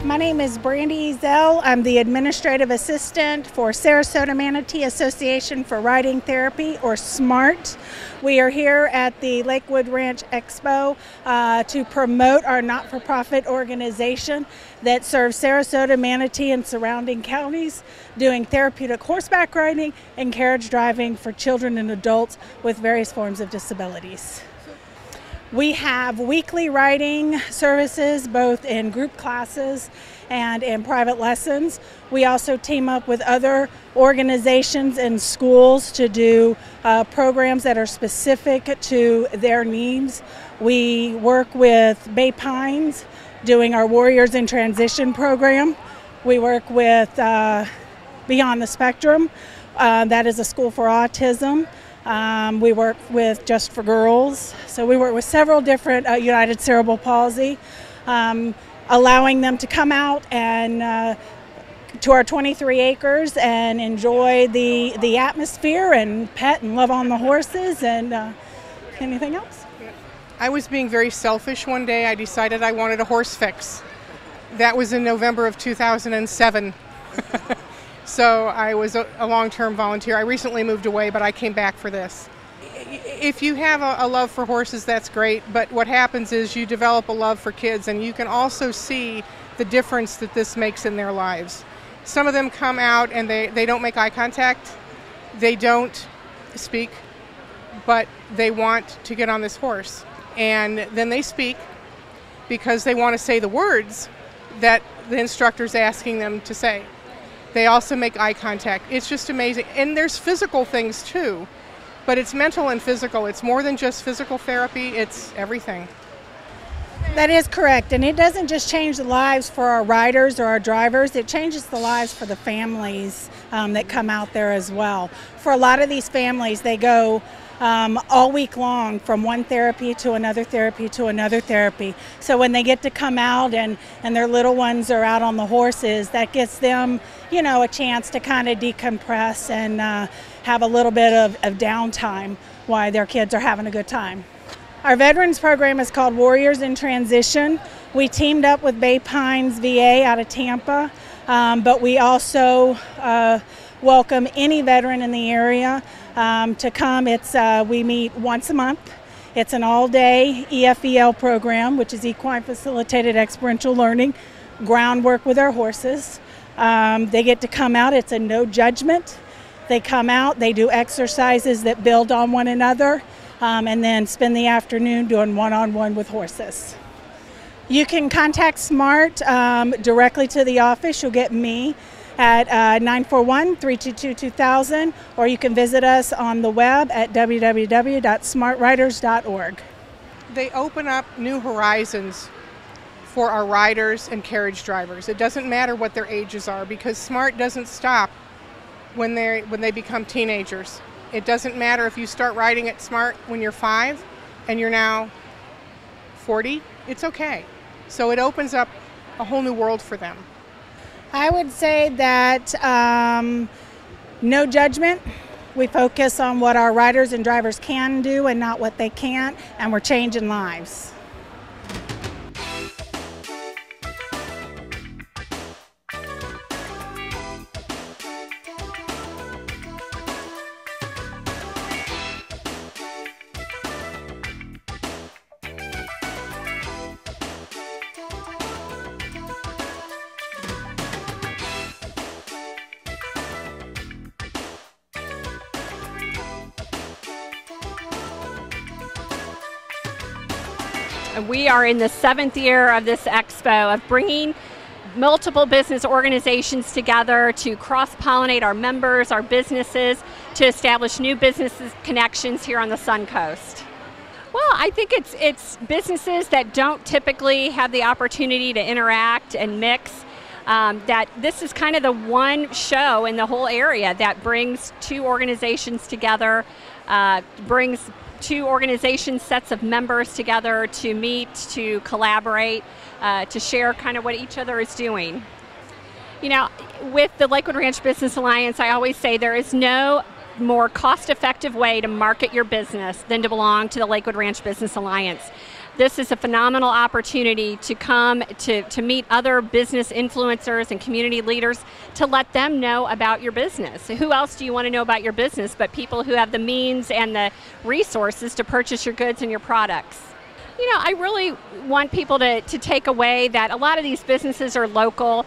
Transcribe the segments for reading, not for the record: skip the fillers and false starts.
My name is Brandy Zell. I'm the administrative assistant for Sarasota Manatee Association for Riding Therapy, or SMART. We are here at the Lakewood Ranch Expo to promote our not-for-profit organization that serves Sarasota, Manatee, and surrounding counties, doing therapeutic horseback riding and carriage driving for children and adults with various forms of disabilities. We have weekly riding services both in group classes and in private lessons. We also team up with other organizations and schools to do programs that are specific to their needs. We work with Bay Pines doing our Warriors in Transition program. We work with Beyond the Spectrum, that is a school for autism. We work with Just for Girls, so we work with several different United Cerebral Palsy, allowing them to come out and to our 23 acres and enjoy the atmosphere and pet and love on the horses. And anything else? I was being very selfish one day. I decided I wanted a horse fix. That was in November of 2007. So I was a long-term volunteer. I recently moved away, but I came back for this. If you have a love for horses, that's great, but what happens is you develop a love for kids, and you can also see the difference that this makes in their lives. Some of them come out and they don't make eye contact, they don't speak, but they want to get on this horse. And then they speak because they want to say the words that the instructor's asking them to say. They also make eye contact. It's just amazing. And there's physical things too, but it's mental and physical. It's more than just physical therapy, it's everything. That is correct, and it doesn't just change the lives for our riders or our drivers, it changes the lives for the families that come out there as well. For a lot of these families, they go all week long from one therapy to another therapy to another therapy. So when they get to come out and their little ones are out on the horses, that gives them, you know, a chance to kind of decompress and have a little bit of downtime while their kids are having a good time. Our veterans program is called Warriors in Transition. We teamed up with Bay Pines VA out of Tampa, but we also welcome any veteran in the area to come. We meet once a month. It's an all-day EFEL program, which is Equine Facilitated Experiential Learning, groundwork with our horses. They get to come out. It's a no judgment. They come out, they do exercises that build on one another, and then spend the afternoon doing one-on-one with horses. You can contact SMART directly to the office. You'll get me at 941-322-2000, or you can visit us on the web at www.smartriders.org. They open up new horizons for our riders and carriage drivers. It doesn't matter what their ages are, because SMART doesn't stop when they become teenagers. It doesn't matter if you start riding at SMART when you're 5 and you're now 40, it's okay. So it opens up a whole new world for them. I would say that no judgment. We focus on what our riders and drivers can do and not what they can't, and we're changing lives. We are in the 7th year of this expo, of bringing multiple business organizations together to cross-pollinate our members, our businesses, to establish new business connections here on the Sun Coast. Well, I think it's businesses that don't typically have the opportunity to interact and mix. That this is kind of the one show in the whole area that brings two organizations together, brings two organization sets of members together to meet, to collaborate, to share kind of what each other is doing. You know, with the Lakewood Ranch Business Alliance, I always say there is no more cost-effective way to market your business than to belong to the Lakewood Ranch Business Alliance. this is a phenomenal opportunity to come to meet other business influencers and community leaders to let them know about your business. Who else do you want to know about your business but people who have the means and the resources to purchase your goods and your products? You know, I really want people to take away that a lot of these businesses are local.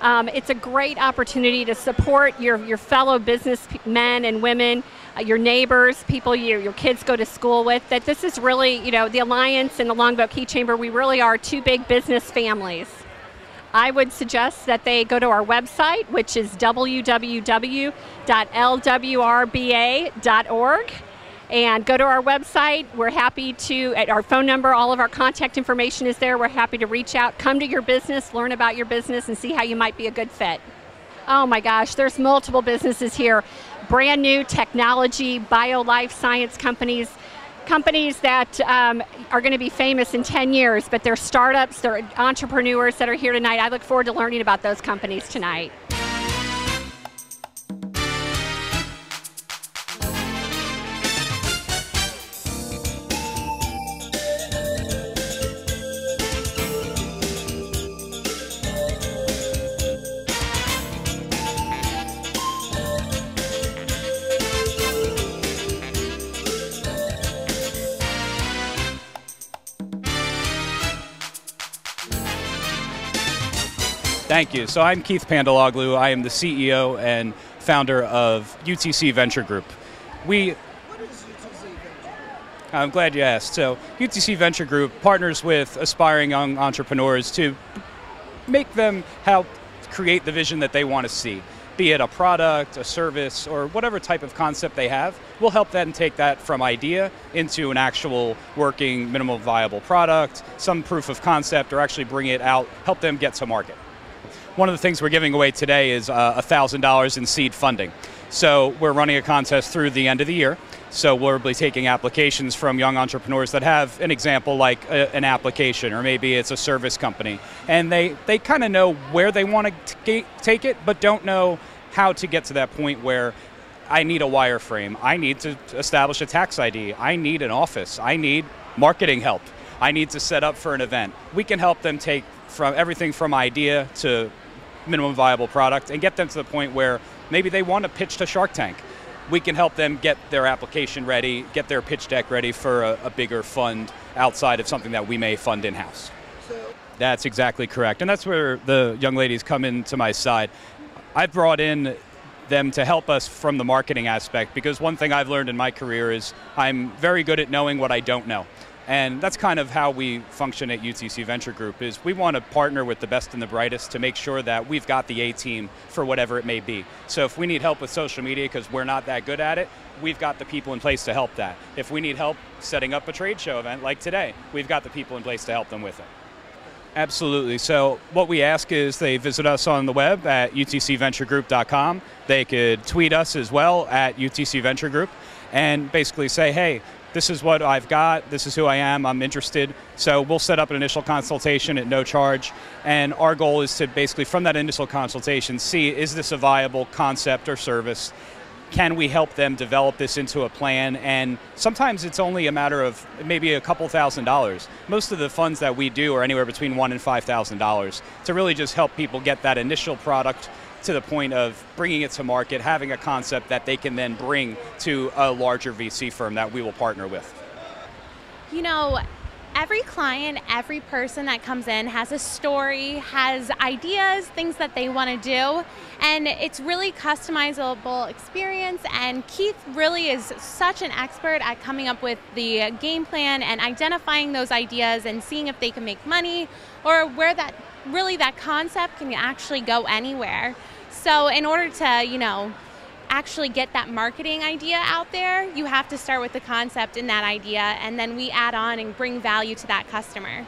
It's a great opportunity to support your fellow businessmen and women, your neighbors, people your kids go to school with, that this is really, you know, the Alliance and the Longboat Key Chamber, we really are two big business families. I would suggest that they go to our website, which is www.lwrba.org, and go to our website. We're happy to, at our phone number, all of our contact information is there. We're happy to reach out, come to your business, learn about your business, and see how you might be a good fit. Oh my gosh, there's multiple businesses here. Brand new technology, bio-life science companies that are going to be famous in 10 years, but they're startups, they're entrepreneurs that are here tonight. I look forward to learning about those companies tonight. Thank you. So I'm Keith Pandaloglu. I am the CEO and founder of UTC Venture Group. What is UTC Venture? I'm glad you asked. So UTC Venture Group partners with aspiring young entrepreneurs to make them help create the vision that they want to see. Be it a product, a service, or whatever type of concept they have, we'll help them take that from idea into an actual working minimum viable product, some proof of concept, or actually bring it out, help them get to market. One of the things we're giving away today is $1,000 in seed funding. So we're running a contest through the end of the year. So we'll be taking applications from young entrepreneurs that have an example like an application, or maybe it's a service company. And they kind of know where they want to take it, but don't know how to get to that point where I need a wireframe, I need to establish a tax ID, I need an office, I need marketing help, I need to set up for an event. We can help them take from everything from idea to minimum viable product and get them to the point where maybe they want to pitch to Shark Tank. We can help them get their application ready, get their pitch deck ready for a bigger fund outside of something that we may fund in-house. That's exactly correct. And that's where the young ladies come into my side. I've brought in them to help us from the marketing aspect, because one thing I've learned in my career is I'm very good at knowing what I don't know. And that's kind of how we function at UTC Venture Group, is we want to partner with the best and the brightest to make sure that we've got the A-team for whatever it may be. So if we need help with social media because we're not that good at it, we've got the people in place to help that. If we need help setting up a trade show event like today, we've got the people in place to help them with it. Absolutely. So what we ask is they visit us on the web at utcventuregroup.com. They could tweet us as well at UTC Venture Group and basically say, hey, this is what I've got, this is who I am, I'm interested. So we'll set up an initial consultation at no charge. And our goal is to basically, from that initial consultation, see, is this a viable concept or service? Can we help them develop this into a plan? And sometimes it's only a matter of maybe a couple $1,000s. Most of the funds that we do are anywhere between $1,000 and $5,000 to really just help people get that initial product to the point of bringing it to market, having a concept that they can then bring to a larger VC firm that we will partner with. You know, every client, every person that comes in has a story, has ideas, things that they want to do, and it's really customizable experience, and Keith really is such an expert at coming up with the game plan and identifying those ideas and seeing if they can make money or where that concept can actually go anywhere. So in order to, you know, actually get that marketing idea out there, you have to start with the concept and that idea, and then we add on and bring value to that customer.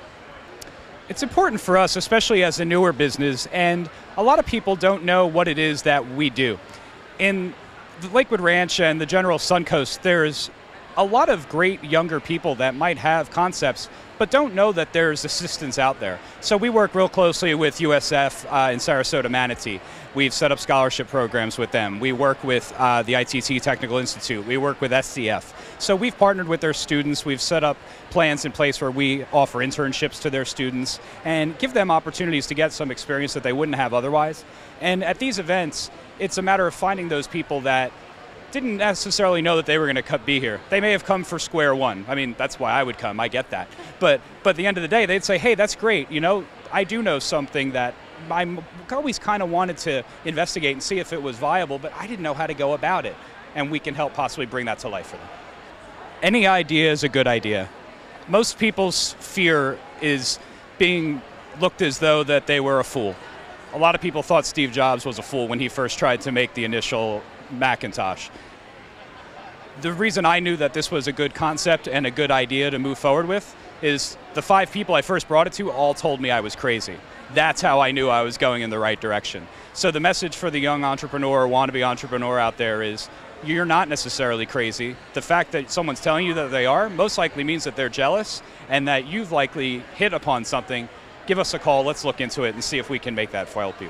It's important for us, especially as a newer business, and a lot of people don't know what it is that we do. In the Lakewood Ranch and the general Suncoast, there's a lot of great younger people that might have concepts but don't know that there's assistance out there. So we work real closely with USF in Sarasota Manatee. We've set up scholarship programs with them. We work with the ITT Technical Institute. We work with SCF. So we've partnered with their students. We've set up plans in place where we offer internships to their students and give them opportunities to get some experience that they wouldn't have otherwise. And at these events, it's a matter of finding those people that didn't necessarily know that they were going to be here. They may have come for square one. I mean, that's why I would come. I get that. But at the end of the day, they'd say, hey, that's great. You know, I do know something that I always kind of wanted to investigate and see if it was viable, but I didn't know how to go about it. And we can help possibly bring that to life for them. Any idea is a good idea. Most people's fear is being looked as though that they were a fool. A lot of people thought Steve Jobs was a fool when he first tried to make the initial Macintosh. The reason I knew that this was a good concept and a good idea to move forward with is the 5 people I first brought it to all told me I was crazy. That's how I knew I was going in the right direction. So the message for the young entrepreneur or wannabe entrepreneur out there is you're not necessarily crazy. The fact that someone's telling you that they are most likely means that they're jealous and that you've likely hit upon something. Give us a call, let's look into it and see if we can make that help you.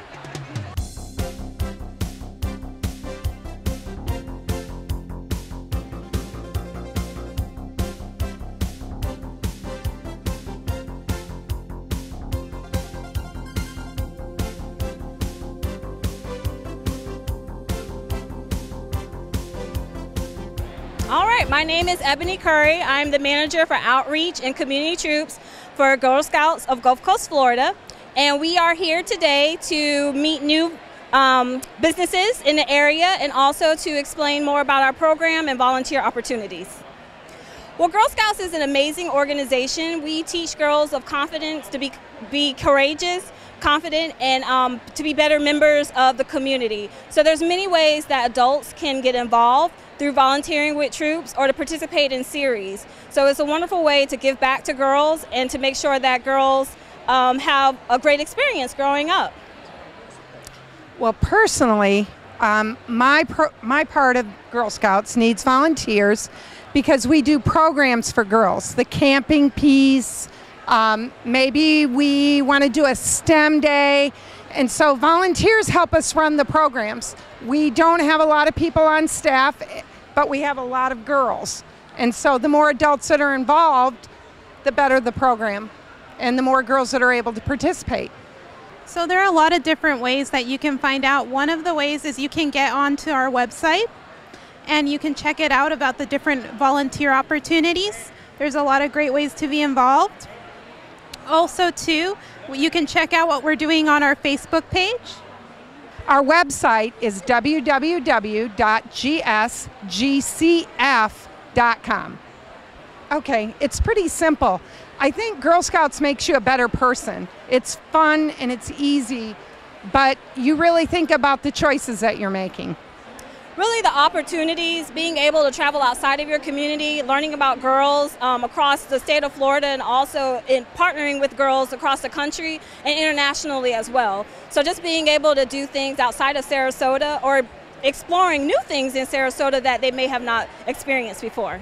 All right, my name is Ebony Curry. I'm the manager for Outreach and Community Troops for Girl Scouts of Gulf Coast, Florida. And we are here today to meet new businesses in the area and also to explain more about our program and volunteer opportunities. Well, Girl Scouts is an amazing organization. We teach girls of confidence to be courageous, confident, and to be better members of the community. So there's many ways that adults can get involved through volunteering with troops or to participate in series. So it's a wonderful way to give back to girls and to make sure that girls have a great experience growing up. Well, personally, my part of Girl Scouts needs volunteers because we do programs for girls. The camping piece, maybe we want to do a STEM day, and so volunteers help us run the programs. We don't have a lot of people on staff, but we have a lot of girls. And so the more adults that are involved, the better the program, and the more girls that are able to participate. So there are a lot of different ways that you can find out. One of the ways is you can get onto our website and you can check it out about the different volunteer opportunities. There's a lot of great ways to be involved. Also, too, you can check out what we're doing on our Facebook page. Our website is www.gsgcf.com. Okay, it's pretty simple. I think Girl Scouts makes you a better person. It's fun and it's easy, but you really think about the choices that you're making. Really the opportunities, being able to travel outside of your community, learning about girls across the state of Florida and also in partnering with girls across the country and internationally as well. So just being able to do things outside of Sarasota or exploring new things in Sarasota that they may have not experienced before.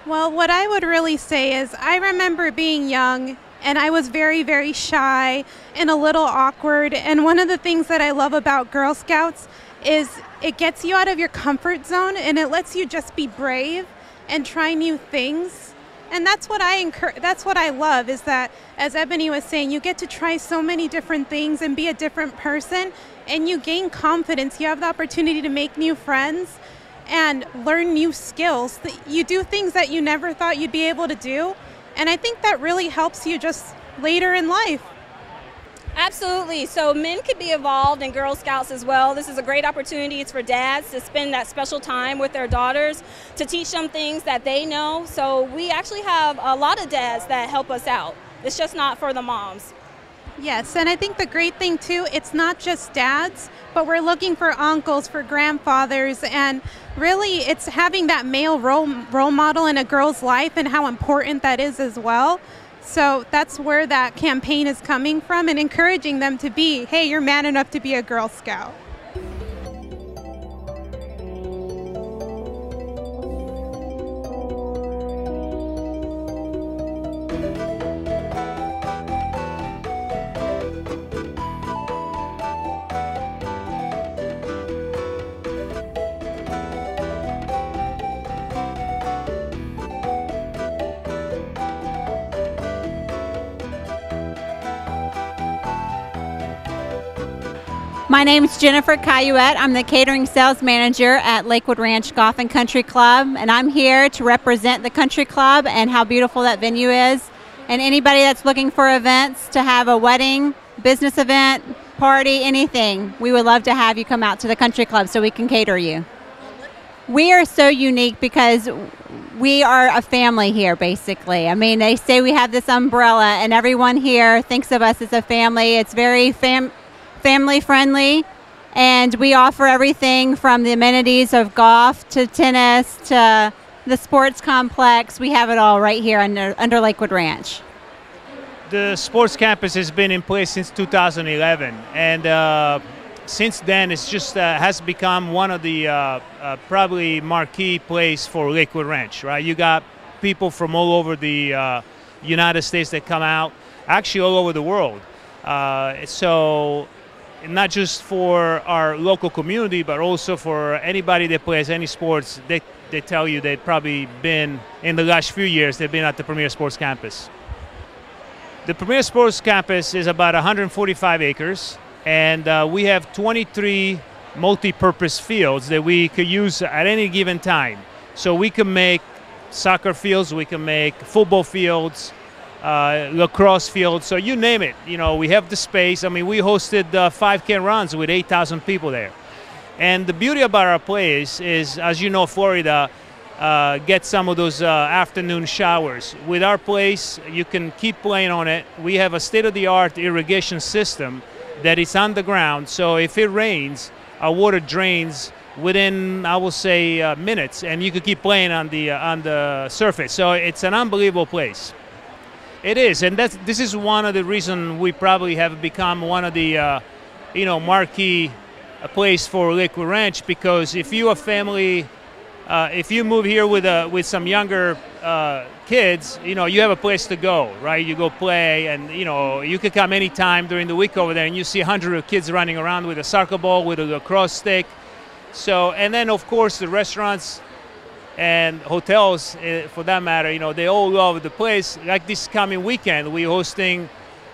Well, what I would really say is I remember being young and I was very, very shy and a little awkward. And one of the things that I love about Girl Scouts is it gets you out of your comfort zone and it lets you just be brave and try new things. And that's what I love, is that, as Ebony was saying, you get to try so many different things and be a different person, and you gain confidence. You have the opportunity to make new friends and learn new skills. You do things that you never thought you'd be able to do, and I think that really helps you just later in life. Absolutely. So men can be involved in Girl Scouts as well. This is a great opportunity. It's for dads to spend that special time with their daughters, to teach them things that they know. So we actually have a lot of dads that help us out. It's just not for the moms. Yes, and I think the great thing too, it's not just dads, but we're looking for uncles, for grandfathers, and really it's having that male role model in a girl's life and how important that is as well. So that's where that campaign is coming from, and encouraging them to be, hey, you're man enough to be a Girl Scout. My name's Jennifer Cayuette. I'm the catering sales manager at Lakewood Ranch Golf and Country Club, and I'm here to represent the country club and how beautiful that venue is. And anybody that's looking for events, to have a wedding, business event, party, anything, we would love to have you come out to the country club so we can cater you. We are so unique because we are a family here, basically. I mean, they say we have this umbrella, and everyone here thinks of us as a family. It's very family friendly, and we offer everything from the amenities of golf to tennis to the sports complex. We have it all right here under Lakewood Ranch. The sports campus has been in place since 2011, and since then it's just has become one of the probably marquee place for Lakewood Ranch, right? You got people from all over the United States that come out, actually all over the world. So not just for our local community, but also for anybody that plays any sports. They tell you they've probably been, in the last few years, they've been at the Premier Sports Campus. The Premier Sports Campus is about 145 acres, and we have 23 multi-purpose fields that we could use at any given time. So we can make soccer fields, we can make football fields, lacrosse fields, so you name it. You know, we have the space. I mean, we hosted 5K runs with 8,000 people there. And the beauty about our place is, as you know, Florida gets some of those afternoon showers. With our place, you can keep playing on it. We have a state-of-the-art irrigation system that is underground, so if it rains, our water drains within, I will say, minutes, and you could keep playing on the surface. So it's an unbelievable place. It is, and this is one of the reasons we probably have become one of the marquee place for Lakewood Ranch, because if you're a family, if you move here with some younger kids, you have a place to go, right? You go play, and you could come anytime during the week over there, and you see 100 of kids running around with a soccer ball, with a lacrosse stick. So, and then of course the restaurants and hotels, for that matter, they all love the place. Like this coming weekend, we're hosting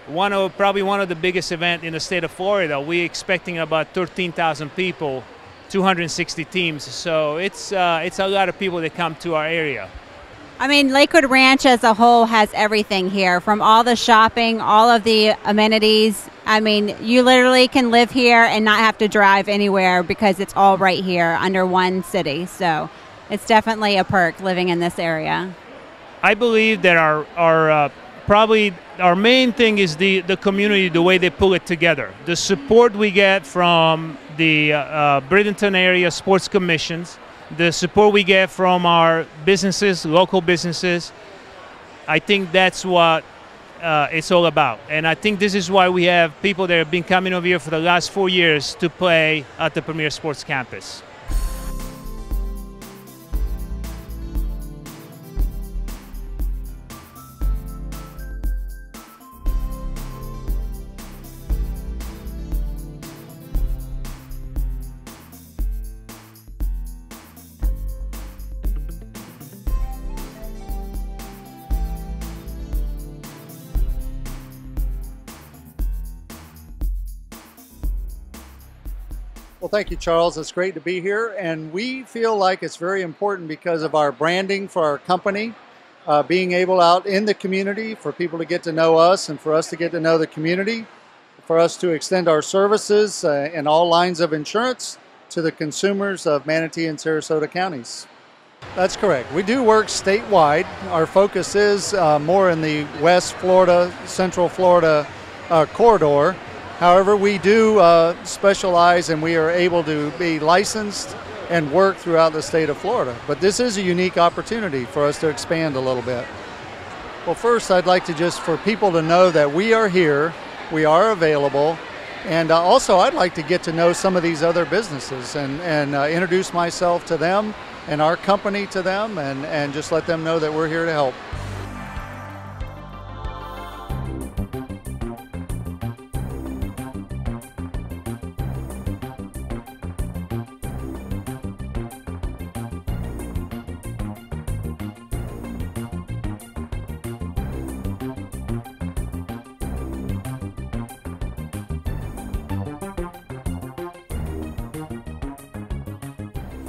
probably one of the biggest events in the state of Florida. We're expecting about 13,000 people, 260 teams. So it's a lot of people that come to our area. I mean, Lakewood Ranch as a whole has everything here, from all the shopping, all of the amenities. I mean, you literally can live here and not have to drive anywhere because it's all right here under one city. So it's definitely a perk living in this area. I believe that probably our main thing is the community, the way they pull it together. The support we get from the Bradenton Area Sports Commissions, the support we get from our businesses, local businesses, I think that's what it's all about. And I think this is why we have people that have been coming over here for the last 4 years to play at the Premier Sports Campus. Well, thank you, Charles. It's great to be here, and we feel like it's very important because of our branding for our company, being able out in the community for people to get to know us and for us to get to know the community, for us to extend our services in all lines of insurance to the consumers of Manatee and Sarasota counties. That's correct. We do work statewide. Our focus is more in the West Florida, Central Florida corridor. However, we do specialize, and we are able to be licensed and work throughout the state of Florida. But this is a unique opportunity for us to expand a little bit. Well, first, I'd like to just for people to know that we are here, we are available, and also I'd like to get to know some of these other businesses and introduce myself to them and our company to them, and just let them know that we're here to help.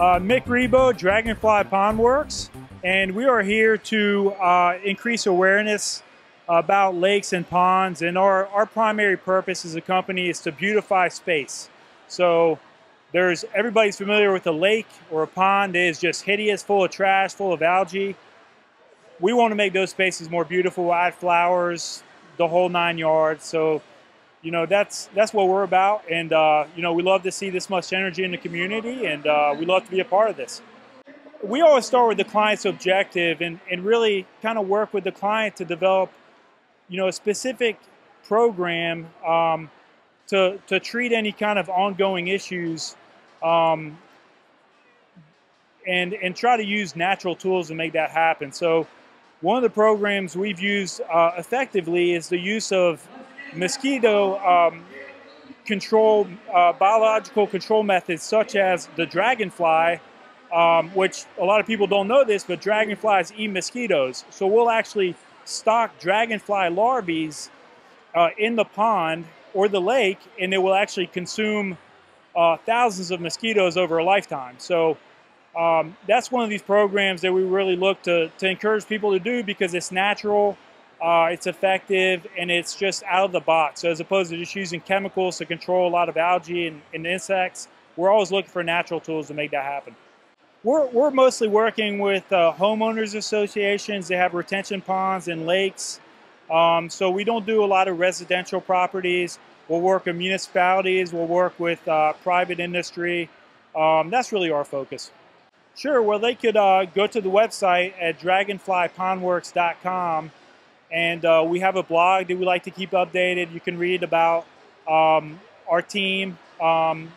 Mick Rebo, Dragonfly Pond Works, and we are here to increase awareness about lakes and ponds, and our primary purpose as a company is to beautify space. So everybody's familiar with a lake or a pond that is just hideous, full of trash, full of algae. We want to make those spaces more beautiful, add flowers, the whole 9 yards. So, you know, that's what we're about, and you know, we love to see this much energy in the community, and we love to be a part of this. We always start with the client's objective and really kind of work with the client to develop, you know, a specific program to treat any kind of ongoing issues, and try to use natural tools to make that happen. So one of the programs we've used effectively is the use of mosquito control, biological control methods such as the dragonfly, which a lot of people don't know this, but dragonflies eat mosquitoes. So we'll actually stock dragonfly larvae in the pond or the lake, and they will actually consume thousands of mosquitoes over a lifetime. So that's one of these programs that we really look to encourage people to do, because it's natural, it's effective, and it's just out of the box. So as opposed to just using chemicals to control a lot of algae and insects, we're always looking for natural tools to make that happen. We're mostly working with homeowners associations. They have retention ponds and lakes. So we don't do a lot of residential properties. We'll work with municipalities. We'll work with private industry. That's really our focus. Sure, well, they could go to the website at dragonflypondworks.com, and we have a blog that we like to keep updated. You can read about our team.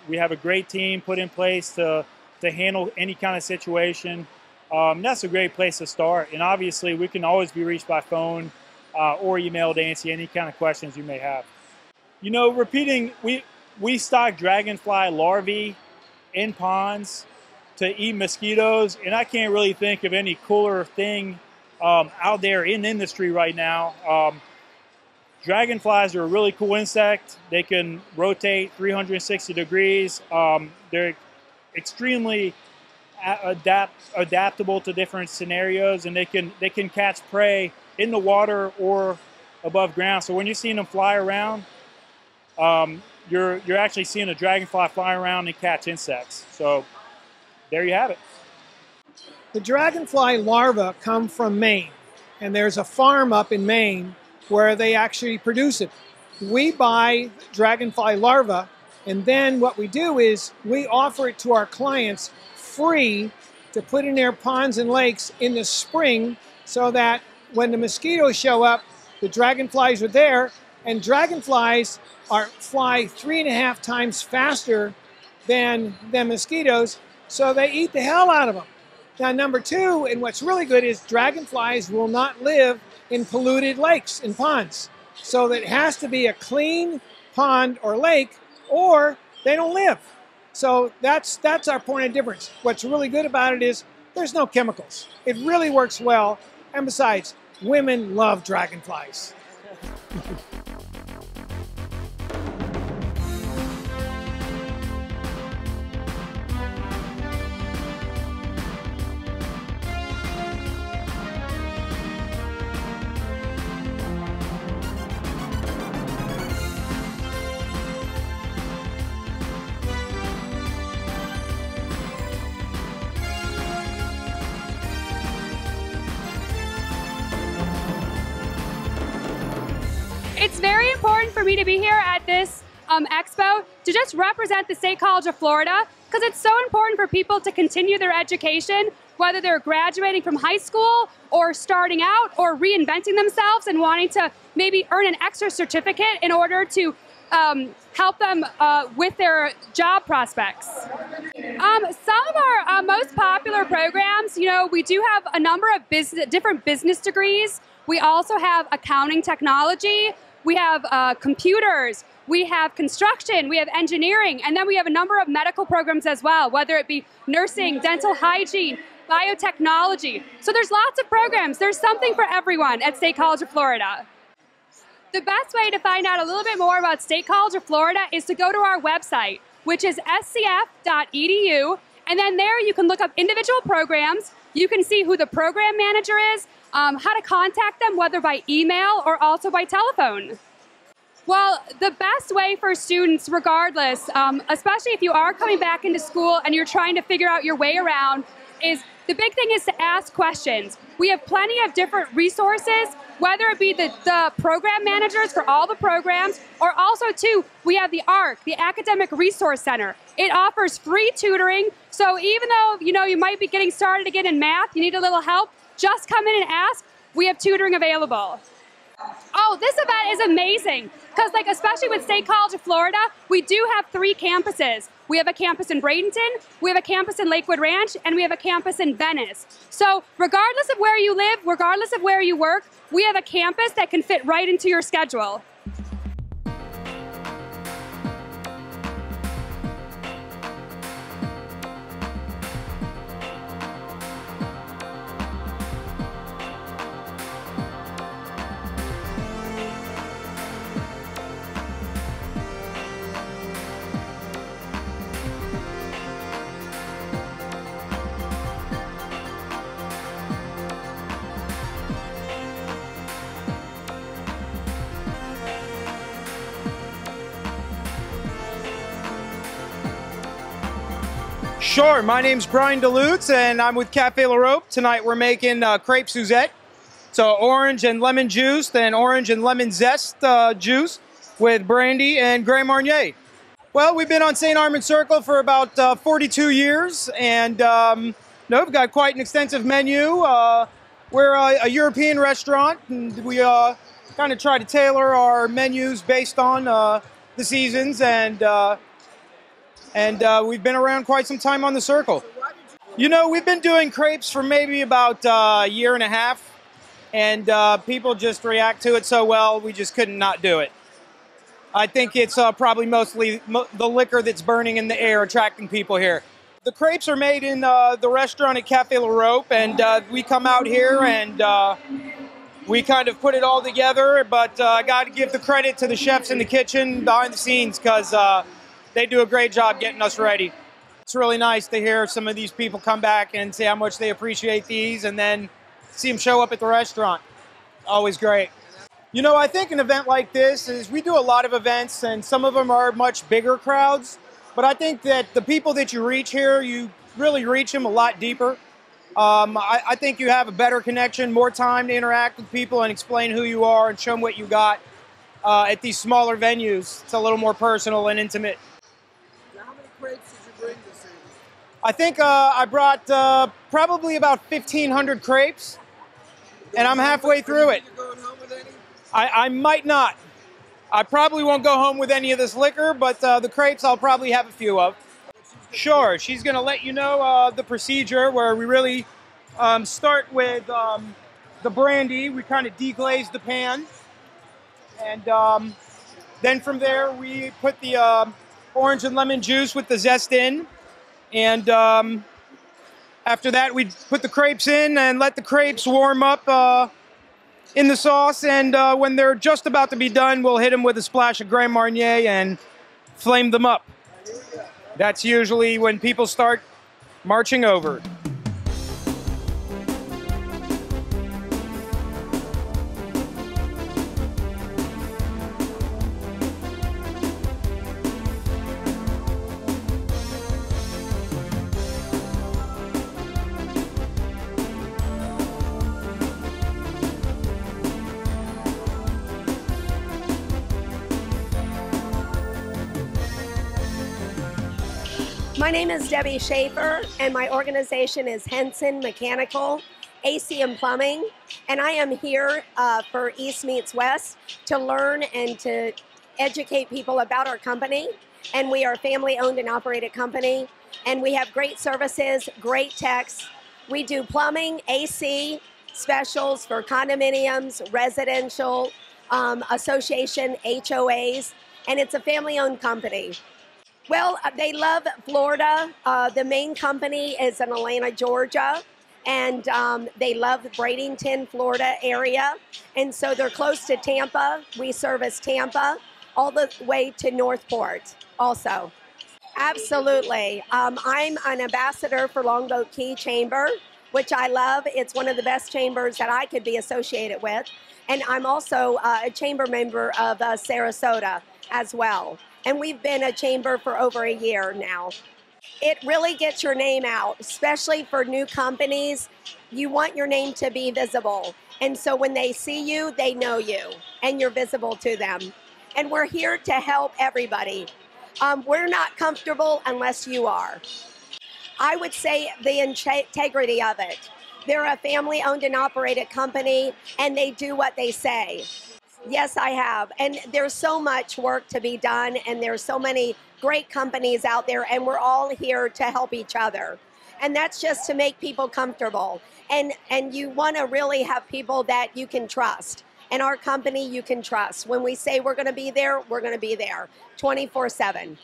We have a great team put in place to handle any kind of situation. That's a great place to start. And obviously, we can always be reached by phone or email to answer any kind of questions you may have. You know, we stock dragonfly larvae in ponds to eat mosquitoes, and I can't really think of any cooler thing out there in the industry right now. Dragonflies are a really cool insect. They can rotate 360 degrees. They're extremely adaptable to different scenarios, and they can catch prey in the water or above ground. So when you're seeing them fly around, you're actually seeing a dragonfly fly around and catch insects. So there you have it. The dragonfly larvae come from Maine, and there's a farm up in Maine where they actually produce it. We buy dragonfly larvae, and then what we do is we offer it to our clients free to put in their ponds and lakes in the spring, so that when the mosquitoes show up, the dragonflies are there, and dragonflies fly 3.5 times faster than mosquitoes, so they eat the hell out of them. Now, number two, and what's really good, is dragonflies will not live in polluted lakes and ponds. So that it has to be a clean pond or lake, or they don't live. So that's our point of difference. What's really good about it is there's no chemicals. It really works well, and besides, women love dragonflies. It's very important for me to be here at this expo to just represent the State College of Florida, because it's so important for people to continue their education, whether they're graduating from high school or starting out or reinventing themselves and wanting to maybe earn an extra certificate in order to help them with their job prospects. Some of our most popular programs, you know, we do have a number of different business degrees. We also have accounting technology. We have computers, we have construction, we have engineering, and then we have a number of medical programs as well, whether it be nursing, dental hygiene, biotechnology. So there's lots of programs. There's something for everyone at State College of Florida. The best way to find out a little bit more about State College of Florida is to go to our website, which is scf.edu, And then there you can look up individual programs. You can see who the program manager is, how to contact them, whether by email or also by telephone. Well, the best way for students, regardless, especially if you are coming back into school and you're trying to figure out your way around, is the big thing is to ask questions. We have plenty of different resources, whether it be the program managers for all the programs, or also, too, we have the ARC, the Academic Resource Center. It offers free tutoring, so even though you might be getting started again in math, you need a little help, just come in and ask. We have tutoring available. Oh, this event is amazing because, especially with State College of Florida, we do have 3 campuses. We have a campus in Bradenton, we have a campus in Lakewood Ranch, and we have a campus in Venice. So regardless of where you live, regardless of where you work, we have a campus that can fit right into your schedule. Sure, my name's Brian DeLutz and I'm with Cafe La Rope. Tonight we're making crepe Suzette. So orange and lemon juice, then orange and lemon zest juice with brandy and Grand Marnier. Well, we've been on St. Armand Circle for about 42 years and we've got quite an extensive menu. We're a European restaurant and we kind of try to tailor our menus based on the seasons and we've been around quite some time on the circle. We've been doing crepes for maybe about a year and a half, and people just react to it so well, we just couldn't not do it. I think it's probably mostly the liquor that's burning in the air attracting people here. The crepes are made in the restaurant at Cafe La Rope, and we come out here and we kind of put it all together, but I got to give the credit to the chefs in the kitchen behind the scenes because they do a great job getting us ready. It's really nice to hear some of these people come back and say how much they appreciate these and then see them show up at the restaurant. Always great. I think an event like this is, we do a lot of events and some of them are much bigger crowds, but I think that the people that you reach here, you really reach them a lot deeper. I think you have a better connection, more time to interact with people and explain who you are and show them what you got. At these smaller venues, it's a little more personal and intimate. Crepes did you bring this evening? I think I brought probably about 1,500 crepes, and I'm halfway through it. Are you going home with any? I might not. I probably won't go home with any of this liquor, but the crepes I'll probably have a few of. Sure, she's going to let you know the procedure where we really start with the brandy. We kind of deglaze the pan, and then from there we put the orange and lemon juice with the zest in, and after that we put the crepes in and let the crepes warm up in the sauce, and when they're just about to be done, we'll hit them with a splash of Grand Marnier and flame them up. That's usually when people start marching over. My name is Debbie Schaefer, and my organization is Henson Mechanical, AC and Plumbing, and I am here for East Meets West to learn and to educate people about our company. And we are a family-owned and operated company, and we have great services, great techs. We do plumbing, AC, specials for condominiums, residential, association, HOAs, and it's a family-owned company. Well, they love Florida. The main company is in Atlanta, Georgia, and they love Bradenton, Florida area. And so they're close to Tampa. We service Tampa all the way to Northport also. Absolutely. I'm an ambassador for Longboat Key Chamber, which I love. It's one of the best chambers that I could be associated with. And I'm also a chamber member of Sarasota as well. And we've been a chamber for over a year now. It really gets your name out, especially for new companies. You want your name to be visible. And so when they see you, they know you, and you're visible to them. And we're here to help everybody. We're not comfortable unless you are. I would say the integrity of it. They're a family-owned and operated company, and they do what they say. Yes, I have. And there's so much work to be done, and there's so many great companies out there, and we're all here to help each other. And that's just to make people comfortable. And you want to really have people that you can trust. And our company you can trust. When we say we're going to be there, we're going to be there 24/7.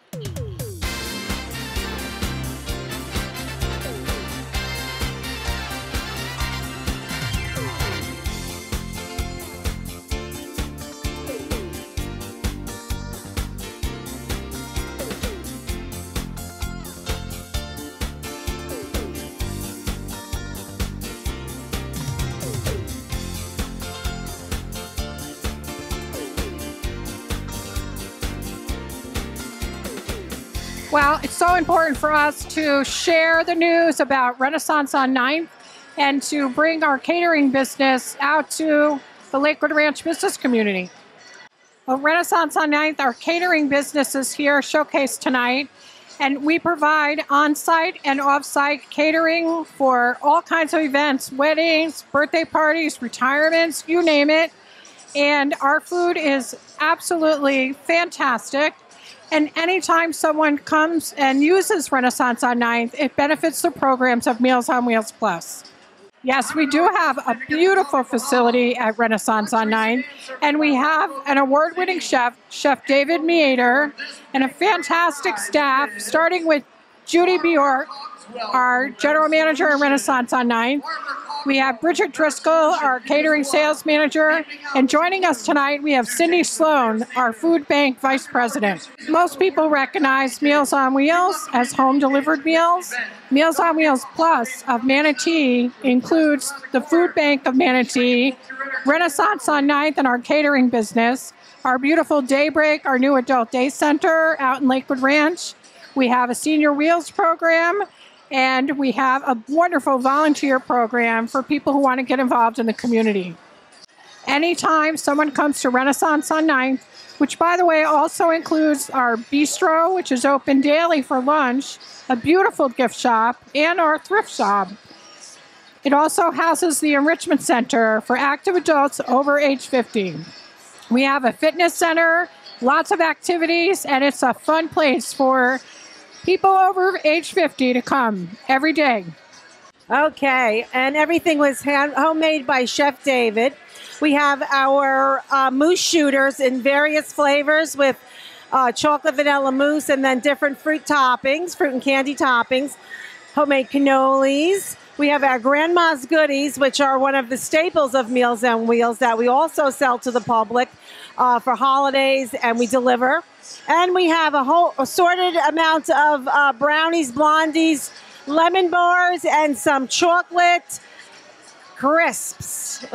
Well, it's so important for us to share the news about Renaissance on 9th and to bring our catering business out to the Lakewood Ranch business community. Well, Renaissance on 9th, our catering business is here showcased tonight, and we provide on-site and off-site catering for all kinds of events, weddings, birthday parties, retirements, you name it. And our food is absolutely fantastic. And anytime someone comes and uses Renaissance on 9th, it benefits the programs of Meals on Wheels Plus. Yes, we do have a beautiful facility at Renaissance on 9th, and we have an award-winning chef, Chef David Meader, and a fantastic staff, starting with Judy Bjork, our general manager at Renaissance on 9th. We have Bridget Driscoll, our catering sales manager, and joining us tonight, we have Cindy Sloan, our food bank vice president. Most people recognize Meals on Wheels as home-delivered meals. Meals on Wheels Plus of Manatee includes the food bank of Manatee, Renaissance on 9th, and our catering business, our beautiful Daybreak, our new adult day center out in Lakewood Ranch. We have a senior wheels program, and we have a wonderful volunteer program for people who want to get involved in the community. Anytime someone comes to Renaissance on 9th, which by the way also includes our bistro, which is open daily for lunch, a beautiful gift shop, and our thrift shop. It also houses the Enrichment Center for active adults over age 50. We have a fitness center, lots of activities, and it's a fun place for people over age 50 to come every day. Okay, and everything was homemade by Chef David. We have our mousse shooters in various flavors with chocolate vanilla mousse and then different fruit toppings, fruit and candy toppings, homemade cannolis. We have our Grandma's Goodies, which are one of the staples of Meals on Wheels that we also sell to the public for holidays, and we deliver. And we have a whole assorted amount of brownies, blondies, lemon bars, and some chocolate crisps.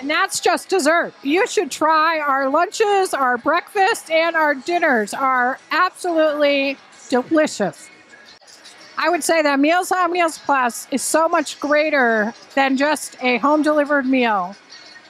And that's just dessert. You should try our lunches, our breakfast, and our dinners are absolutely delicious. I would say that Meals on Wheels Plus is so much greater than just a home-delivered meal.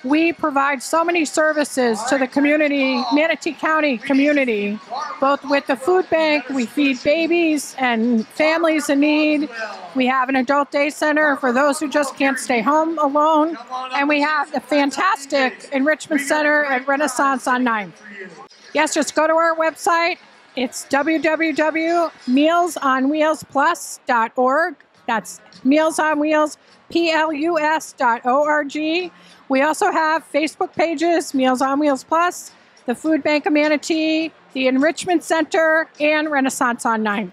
We provide so many services to the community, Manatee County community, both with the food bank. We feed babies and families in need. We have an adult day center for those who just can't stay home alone. And we have a fantastic enrichment center at Renaissance on 9th. Yes, just go to our website. It's www.mealsonwheelsplus.org. That's Meals on Wheels, PLUS.org. We also have Facebook pages, Meals on Wheels Plus, the Food Bank of Manatee, the Enrichment Center, and Renaissance on 9th.